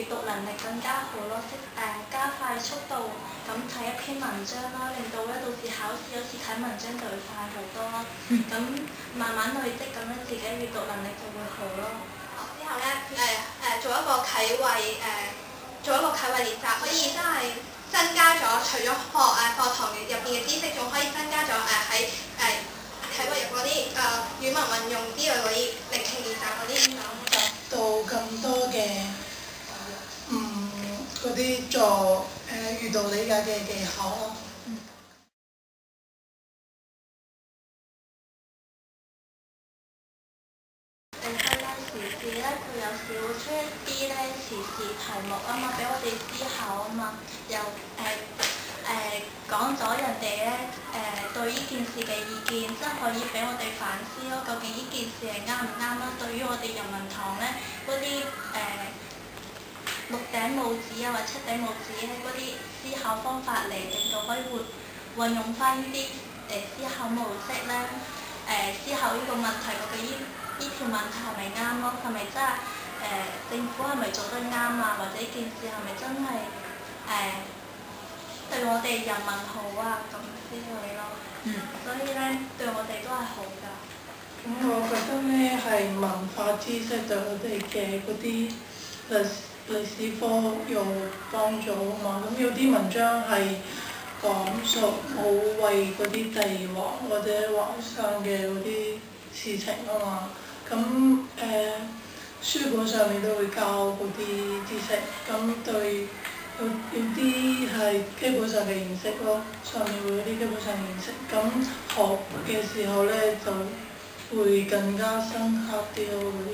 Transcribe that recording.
閱讀能力更加好咯，加快速度咁睇一篇文章啦，令到咧到時考試有時睇文章就會快好多啦。咁慢慢累積咁樣，自己閱讀能力就會好咯。之後咧做一個啟胃練習，可以真係增加咗除咗課堂入邊嘅知識，仲可以增加咗喺體育入嗰啲語文運用之類嗰啲聆聽練習嗰啲咁。到咁多嘅嗰啲做閱讀理解嘅技巧咯。地區咧時事咧，佢有時會出一啲咧時事題目啊嘛，俾我哋思考啊嘛，又講咗人哋咧對呢件事嘅意見，真係可以俾我哋反思咯。究竟呢件事係啱唔啱啦？對於我哋人文堂咧嗰啲6頂帽子啊或者7頂帽子咧嗰啲思考方法嚟，令到可以運用翻呢啲思考模式咧思考呢個問題，究竟呢條問題係咪啱咯？係咪真係政府係咪做得啱啊？或者呢件事係咪真係對我哋人民好啊咁之類咯？所以咧對我哋都係好㗎。我覺得咧係文化知識對我哋嘅嗰啲歷史科有幫助啊嘛。咁有啲文章係講述好為嗰啲帝王或者皇上嘅嗰啲事情啊嘛。咁書本上面都會教嗰啲知識，咁對有啲係基本上嘅認識咯，上面會有啲基本上嘅認識，咁學嘅時候咧就會更加深刻啲咯嗰啲。